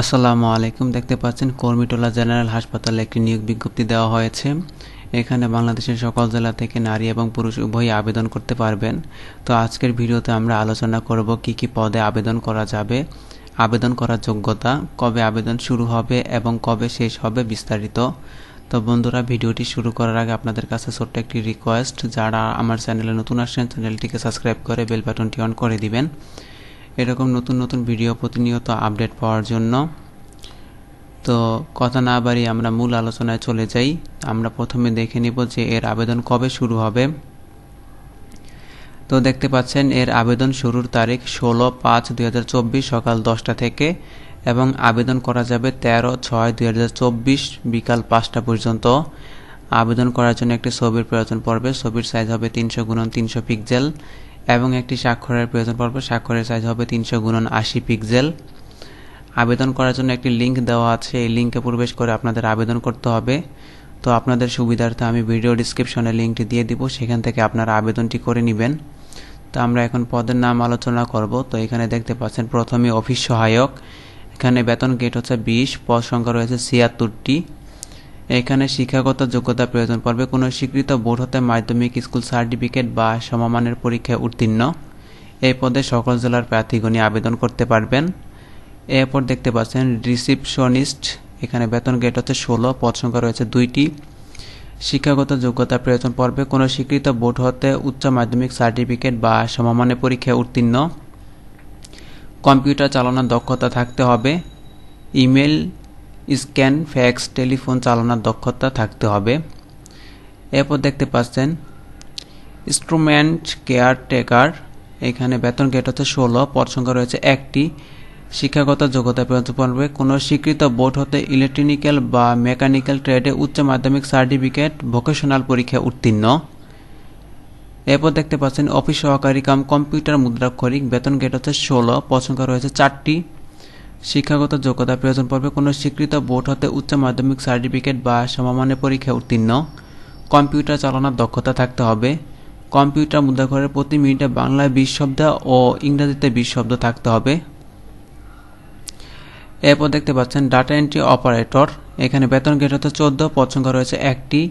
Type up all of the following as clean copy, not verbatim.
আসসালামু আলাইকুম। দেখতে পাচ্ছেন কর্মীটোলা জেনারেল হাসপাতালে একটি নিয়োগ বিজ্ঞপ্তি দেওয়া হয়েছে। এখানে বাংলাদেশের সকল জেলা থেকে নারী এবং পুরুষ উভয়ই আবেদন করতে পারবেন। তো আজকের ভিডিওতে আমরা আলোচনা করব কি কি পদে আবেদন করা যাবে, আবেদন করার যোগ্যতা, কবে আবেদন শুরু হবে এবং কবে শেষ হবে বিস্তারিত। তো বন্ধুরা, ভিডিওটি শুরু করার আগে আপনাদের কাছে ছোট্ট একটি রিকোয়েস্ট, যারা আমার চ্যানেলে নতুন আসছেন চ্যানেলটিকে সাবস্ক্রাইব করে বেল বাটনটি অন করে দিবেন এরকম নতুন নতুন ভিডিও প্রতিনিয়ত আপডেট পাওয়ার জন্য। তো কথা না বাড়িয়ে আমরা মূল আলোচনায় চলে যাই। আমরা প্রথমে দেখে নিব যে এর আবেদন কবে শুরু হবে। তো দেখতে পাচ্ছেন এর আবেদন শুরুর তারিখ 16/5/2024 সকাল 10টা থেকে এবং আবেদন করা যাবে 13/6/2024 বিকাল 5টা পর্যন্ত। আবেদন করার জন্য একটি ছবির প্রয়োজন পড়বে। ছবির সাইজ হবে 300x300 পিক্সেল এবং একটি স্বাক্ষরের প্রয়োজন পড়বে। স্বাক্ষরের সাইজ হবে 300x80 পিক্সেল। আবেদন করার জন্য একটি লিঙ্ক দেওয়া আছে, এই লিঙ্কে প্রবেশ করে আপনাদের আবেদন করতে হবে। তো আপনাদের সুবিধার্থে আমি ভিডিও ডিসক্রিপশনে লিঙ্কটি দিয়ে দিব, সেখান থেকে আপনারা আবেদনটি করে নেবেন। তো আমরা এখন পদের নাম আলোচনা করব। তো এখানে দেখতে পাচ্ছেন প্রথমে অফিস সহায়ক। এখানে বেতন গেট হচ্ছে 20, পদ সংখ্যা রয়েছে 76টি। এখানে শিক্ষাগত যোগ্যতা প্রয়োজন পড়বে কোনো স্বীকৃত বোর্ড হতে মাধ্যমিক স্কুল সার্টিফিকেট বা সমমানের পরীক্ষায় উত্তীর্ণ। এই পদে সকল জেলার প্রার্থীগণই আবেদন করতে পারবেন। এরপর দেখতে পাচ্ছেন রিসিপশনিস্ট। এখানে বেতন গেট হচ্ছে 16, পদ সংখ্যা রয়েছে 2টি। শিক্ষাগত যোগ্যতা প্রয়োজন পড়বে কোনো স্বীকৃত বোর্ড হতে উচ্চ মাধ্যমিক সার্টিফিকেট বা সমমানের পরীক্ষায় উত্তীর্ণ। কম্পিউটার চালানোর দক্ষতা থাকতে হবে। ইমেল, স্ক্যান, ফ্যাক্স, টেলিফোন চালানোর দক্ষতা থাকতে হবে। এরপর দেখতে পাচ্ছেন ইনস্ট্রুমেন্ট কেয়ারটেকার। এখানে বেতন গেট হচ্ছে 16, পদ সংখ্যা রয়েছে 1টি। শিক্ষাগত যোগ্যতা প্রয়োজন পড়বে কোনো স্বীকৃত বোর্ড হতে ইলেকট্রিক্যাল বা মেকানিক্যাল ট্রেডে উচ্চ মাধ্যমিক সার্টিফিকেট ভোকেশনাল পরীক্ষায় উত্তীর্ণ। এরপর দেখতে পাচ্ছেন অফিস সহকারী কাম কম্পিউটার মুদ্রাক্ষরিক। বেতন গেট হচ্ছে 16, পদ সংখ্যা রয়েছে 4টি। শিক্ষাগত যোগ্যতা প্রয়োজন পড়বে কোনো স্বীকৃত বোর্ড হতে উচ্চ মাধ্যমিক সার্টিফিকেট বা সমমানের পরীক্ষায় উত্তীর্ণ। কম্পিউটার চালানোর দক্ষতা থাকতে হবে। কম্পিউটার মুদ্রাক্ষরের প্রতি মিনিটে বাংলায় 20 শব্দ ও ইংরেজিতে 20 শব্দ থাকতে হবে। এরপর দেখতে পাচ্ছেন ডাটা এন্ট্রি অপারেটর। এখানে বেতন গেট হতে 14, পদ সংখ্যা রয়েছে 1টি।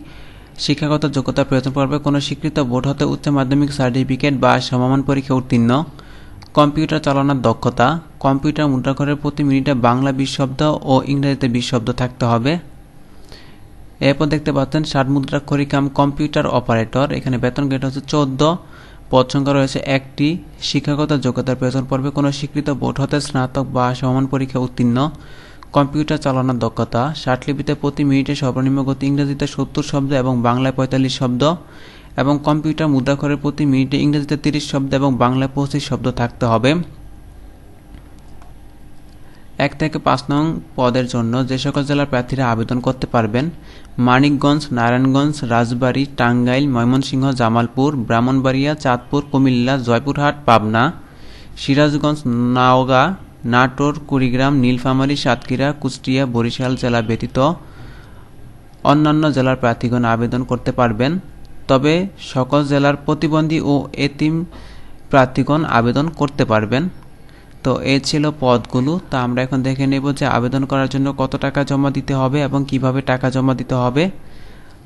শিক্ষাগত যোগ্যতা প্রয়োজন পড়বে কোনো স্বীকৃত বোর্ড হতে উচ্চ মাধ্যমিক সার্টিফিকেট বা সমমান পরীক্ষায় উত্তীর্ণ। কম্পিউটার চালানোর দক্ষতা। কম্পিউটার মুদ্রাক্ষরের প্রতি মিনিটে বাংলা 20 শব্দ ও ইংরেজিতে 20 শব্দ থাকতে হবে। এরপর দেখতে পাচ্ছেন ষাট মুদ্রাক্ষরিক কাম কম্পিউটার অপারেটর। এখানে বেতন গেট হচ্ছে 14, পদ সংখ্যা রয়েছে 1টি। শিক্ষাগত যোগ্যতার প্রয়োজন পড়বে কোনো স্বীকৃত বোর্ড হতে স্নাতক বা সমান পরীক্ষা উত্তীর্ণ। কম্পিউটার চালানোর দক্ষতা। ষাটলিপিতে প্রতি মিনিটে সর্বনিম্ন গতি ইংরেজিতে 70 শব্দ এবং বাংলায় 45 শব্দ এবং কম্পিউটার মুদ্রাক্ষরের প্রতি মিনিটে ইংরেজিতে 30 শব্দ এবং বাংলায় 25 শব্দ থাকতে হবে। 1 থেকে 5 নং পদের জন্য যে সকল জেলার প্রার্থীরা আবেদন করতে পারবেন: মানিকগঞ্জ, নারায়ণগঞ্জ, রাজবাড়ী, টাঙ্গাইল, ময়মনসিংহ, জামালপুর, ব্রাহ্মণবাড়িয়া, চাঁদপুর, কুমিল্লা, জয়পুরহাট, পাবনা, সিরাজগঞ্জ, নওগাঁ, নাটোর, কুড়িগ্রাম, নীলফামারী, সাতক্ষীরা, কুষ্টিয়া, বরিশাল জেলা ব্যতীত অন্যান্য জেলার প্রার্থীগণ আবেদন করতে পারবেন। তবে সকল জেলার প্রতিবন্ধী ও এতিম প্রার্থীগণ আবেদন করতে পারবেন। তো এই ছিল পদগুলো। তা আমরা এখন দেখে নেব যে আবেদন করার জন্য কত টাকা জমা দিতে হবে এবং কিভাবে টাকা জমা দিতে হবে।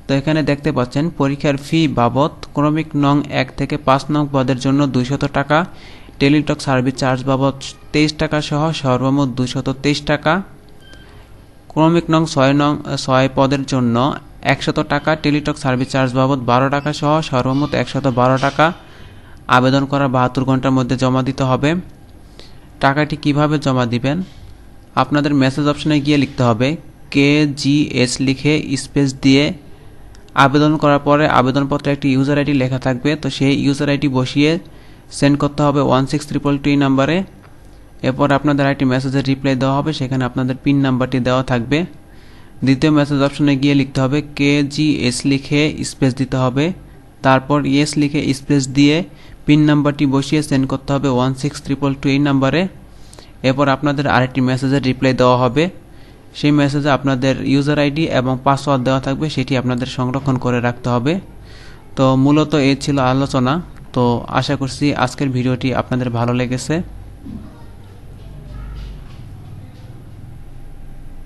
তো এখানে দেখতে পাচ্ছেন পরীক্ষার ফি বাবদ ক্রমিক নং 1 থেকে 5 নং পদের জন্য 200 টাকা, টেলিটক সার্ভিস চার্জ বাবদ 23 টাকা সহ সর্বমোট 223 টাকা। ক্রমিক নং 6 পদের জন্য 100 টাকা, টেলিটক সার্ভিস চার্জ বাবদ 12 টাকা সহ সর্বমোট 112 টাকা। আবেদন করার 72 ঘন্টার মধ্যে জমা দিতে হবে। টাকাটি কিভাবে জমা দিবেন? আপনাদের মেসেজ অপশনে গিয়ে লিখতে হবে KGS লিখে স্পেস দিয়ে আবেদন করার পরে আবেদনপত্রে একটি ইউজার আইডি লেখা থাকবে। তো সেই ইউজার আইডি বসিয়ে সেন্ড করতে হবে 16222 নাম্বারে। এরপর আপনাদের একটি মেসেজের রিপ্লাই দেওয়া হবে, সেখানে আপনাদের পিন নাম্বারটি দেওয়া থাকবে। দ্বিতীয় মেসেজ অপশনে গিয়ে লিখতে হবে KGS লিখে স্পেস দিতে হবে, তারপর ইয়েস লিখে স্পেস দিয়ে পিন নাম্বারটি বসিয়ে সেন্ড করতে হবে 16222 নাম্বারে। এরপর আপনাদের আরেকটি মেসেজের রিপ্লাই দেওয়া হবে। সেই মেসেজে আপনাদের ইউজার আইডি এবং পাসওয়ার্ড দেওয়া থাকবে, সেটি আপনাদের সংরক্ষণ করে রাখতে হবে। তো মূলত এই ছিল আলোচনা। তো আশা করছি আজকের ভিডিওটি আপনাদের ভালো লেগেছে।